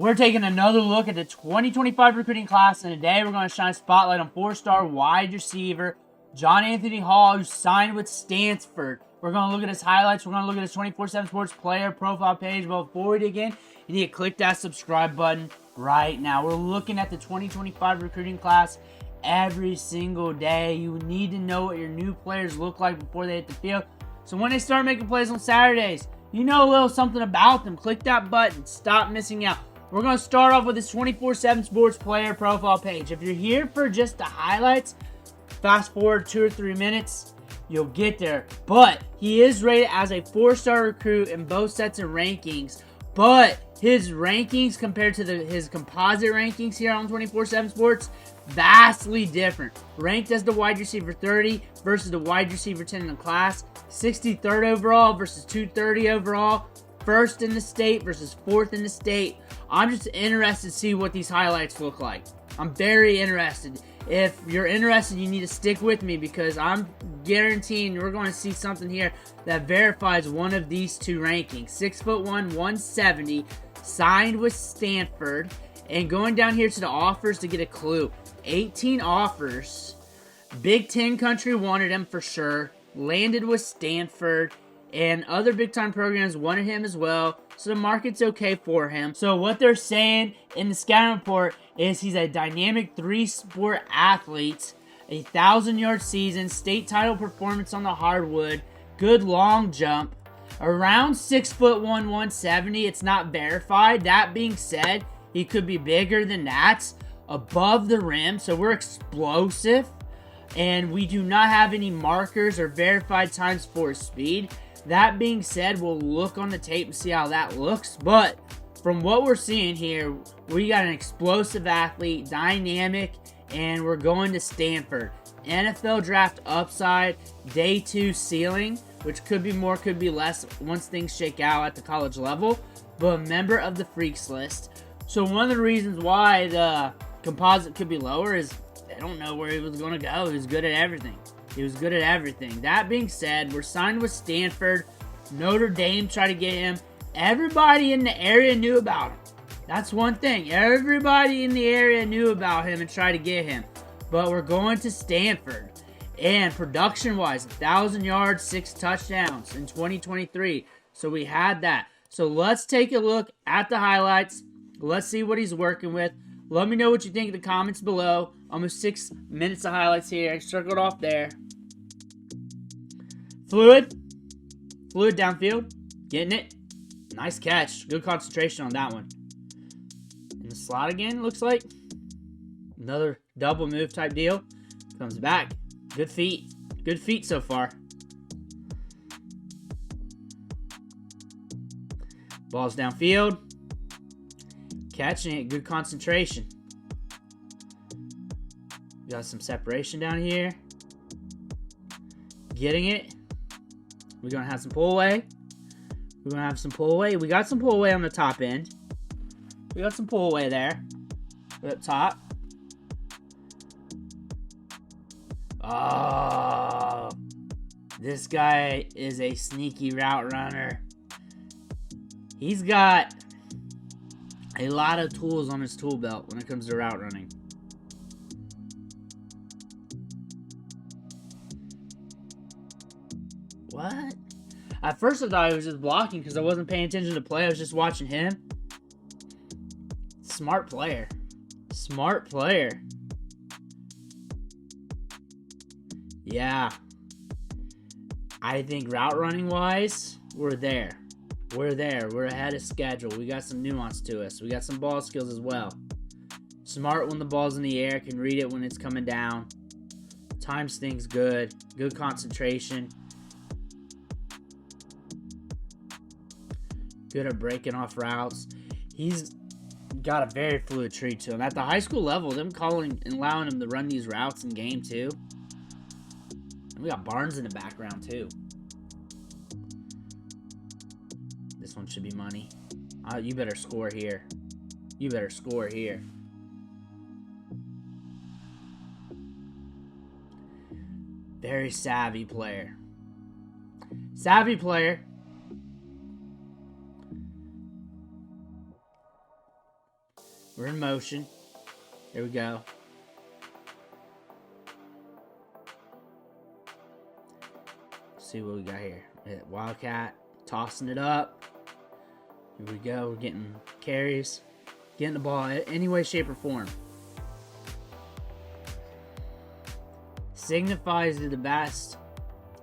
We're taking another look at the 2025 recruiting class, and today we're going to shine a spotlight on 4-star wide receiver JonAnthony Hall, who signed with Stanford. We're going to look at his highlights. We're going to look at his 24/7 Sports player profile page. But before we begin, you need to click that subscribe button right now. We're looking at the 2025 recruiting class every single day. You need to know what your new players look like before they hit the field. So when they start making plays on Saturdays, you know a little something about them. Click that button. Stop missing out. We're going to start off with this 24/7 Sports player profile page. If you're here for just the highlights, fast forward 2 or 3 minutes, you'll get there. But he is rated as a 4-star recruit in both sets of rankings. But his rankings compared to his composite rankings here on 24/7 Sports, vastly different. Ranked as the wide receiver 30 versus the wide receiver 10 in the class. 63rd overall versus 230 overall. First in the state versus 4th in the state. I'm just interested to see what these highlights look like. I'm very interested. If you're interested, you need to stick with me because I'm guaranteeing we're going to see something here that verifies one of these two rankings. 6'1", 170, signed with Stanford. And going down here to the offers to get a clue. 18 offers. Big Ten country wanted him for sure. Landed with Stanford. And other big-time programs wanted him as well. So the market's okay for him. So what they're saying in the scouting report is he's a dynamic 3-sport athlete. 1,000-yard season. State title performance on the hardwood. Good long jump. Around 6'1", 170. It's not verified. That being said, he could be bigger than that. Above the rim. So we're explosive. And we do not have any markers or verified times for his speed. That being said, we'll look on the tape and see how that looks. But from what we're seeing here, we got an explosive athlete, dynamic, and we're going to Stanford. NFL draft upside, day 2 ceiling, which could be more, could be less once things shake out at the college level. But a member of the freaks list. So one of the reasons why the composite could be lower is they don't know where he was going to go. He was good at everything. He was good at everything. That being said, we're signed with Stanford. Notre Dame tried to get him. Everybody in the area knew about him. That's one thing. Everybody in the area knew about him and tried to get him. But we're going to Stanford. And production-wise, 1,000 yards, 6 touchdowns in 2023. So we had that. So let's take a look at the highlights. Let's see what he's working with. Let me know what you think in the comments below. Almost 6 minutes of highlights here. I circled off there. Fluid downfield. Getting it. Nice catch. Good concentration on that one. In the slot again, looks like. Another double move type deal. Comes back. Good feet. Good feet so far. Ball's downfield. Catching it. Good concentration. Got some separation down here. Getting it. We're going to have some pull away. We're going to have some pull away. We got some pull away on the top end. We got some pull away there. Up top. Oh. This guy is a sneaky route runner. He's got a lot of tools on his tool belt when it comes to route running. What? At first I thought he was just blocking because I wasn't paying attention to play. I was just watching him. Smart player. Smart player. Yeah. I think route running wise, we're there. We're there. We're ahead of schedule. We got some nuance to us. We got some ball skills as well. Smart when the ball's in the air. Can read it when it's coming down. Times things good. Good concentration. Good at breaking off routes. He's got a very fluid tree to him. At the high school level, them calling and allowing him to run these routes in game 2. And we got Barnes in the background too. This one should be money. You better score here. You better score here. Very savvy player. Savvy player. We're in motion. There we go. Let's see what we got here. Wildcat, tossing it up. Here we go. We're getting carries. Getting the ball any way, shape, or form. Signifies you're the best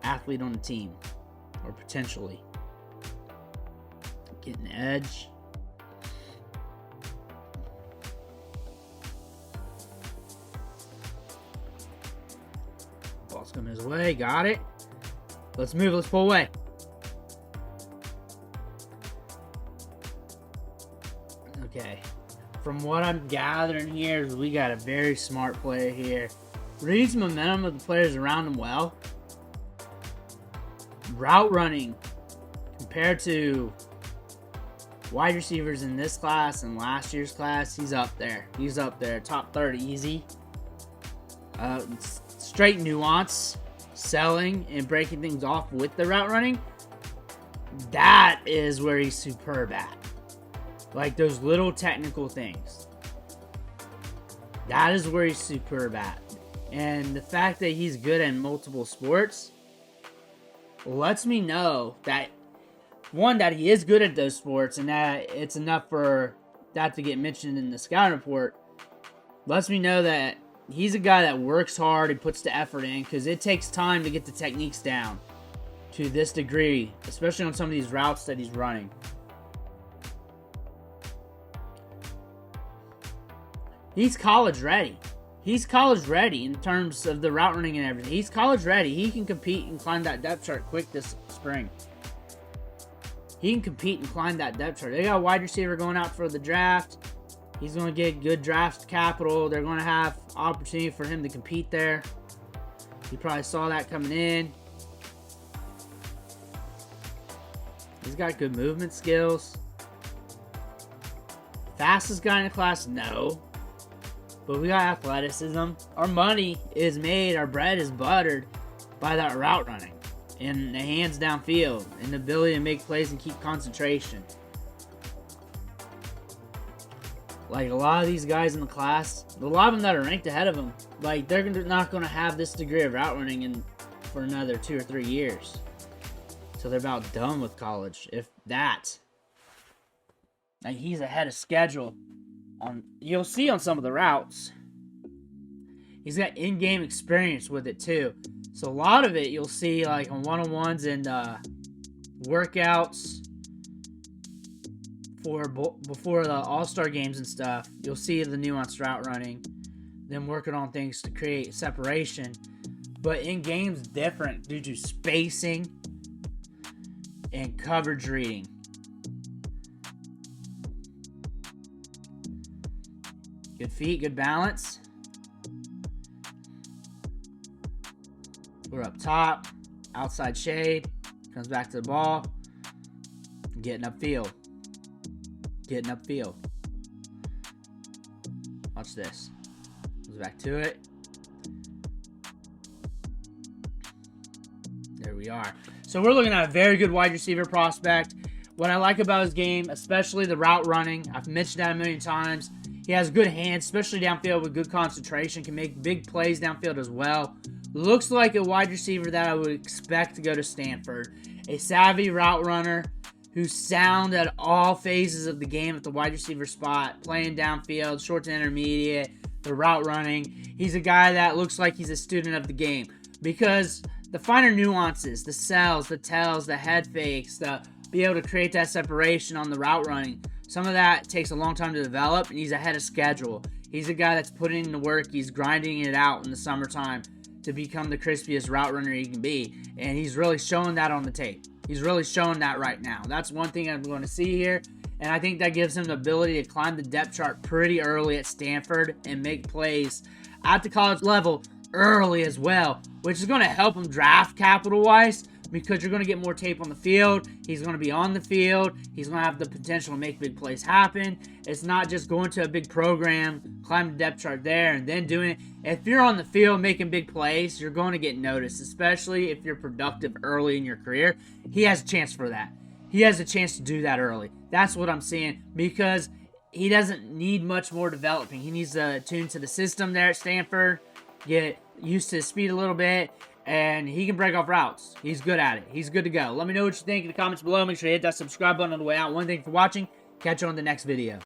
athlete on the team. Or potentially. Getting the edge. Ball's coming his way. Got it. Let's move. Let's pull away. Okay. From what I'm gathering here, we got a very smart player here. Reads momentum of the players around him well. Route running compared to wide receivers in this class and last year's class, he's up there. He's up there. Top 30 easy. Straight nuance, selling, and breaking things off with the route running. That is where he's superb at. Like those little technical things. That is where he's superb at. And the fact that he's good at multiple sports lets me know that, one, that he is good at those sports and that it's enough for that to get mentioned in the scouting report. Lets me know that he's a guy that works hard and puts the effort in, because it takes time to get the techniques down to this degree, especially on some of these routes that he's running. He's college ready. He's college ready in terms of the route running and everything. He's college ready. He can compete and climb that depth chart quick this spring. He can compete and climb that depth chart. They got a wide receiver going out for the draft. He's going to get good draft capital. They're going to have opportunity for him to compete there. You probably saw that coming in. He's got good movement skills. Fastest guy in the class? No. But we got athleticism. Our money is made, our bread is buttered by that route running. And the hands downfield. And the ability to make plays and keep concentration. Like a lot of these guys in the class, a lot of them that are ranked ahead of them, like they're not going to have this degree of route running for another 2 or 3 years. So they're about done with college, if that. Like he's ahead of schedule. You'll see on some of the routes. He's got in-game experience with it too. So a lot of it you'll see like on one-on-ones and workouts before the all-star games and stuff. You'll see the nuanced route running, them working on things to create separation. But in games, different due to spacing and coverage reading. Good feet, good balance. We're up top, outside shade, comes back to the ball, getting upfield. Getting upfield. Watch this. Goes back to it. There we are. So we're looking at a very good wide receiver prospect. What I like about his game, especially the route running, I've mentioned that a million times. He has good hands, especially downfield with good concentration. Can make big plays downfield as well. Looks like a wide receiver that I would expect to go to Stanford. A savvy route runner who's sound at all phases of the game at the wide receiver spot. Playing downfield, short to intermediate, the route running. He's a guy that looks like he's a student of the game. Because the finer nuances, the sells, the tells, the head fakes, the be able to create that separation on the route running, some of that takes a long time to develop, and he's ahead of schedule. He's a guy that's putting in the work. He's grinding it out in the summertime to become the crispiest route runner he can be. And he's really showing that on the tape. He's really showing that right now. That's one thing I'm going to see here. And I think that gives him the ability to climb the depth chart pretty early at Stanford and make plays at the college level early as well, which is going to help him draft capital-wise, because you're going to get more tape on the field. He's going to be on the field. He's going to have the potential to make big plays happen. It's not just going to a big program, climb the depth chart there, and then doing it. If you're on the field making big plays, you're going to get noticed, especially if you're productive early in your career. He has a chance for that. He has a chance to do that early. That's what I'm seeing, because he doesn't need much more developing. He needs to tune to the system there at Stanford, get used to his speed a little bit, and he can break off routes. He's good at it. He's good to go. Let me know what you think in the comments below. Make sure you hit that subscribe button on the way out. One thing for watching. Catch you on the next video.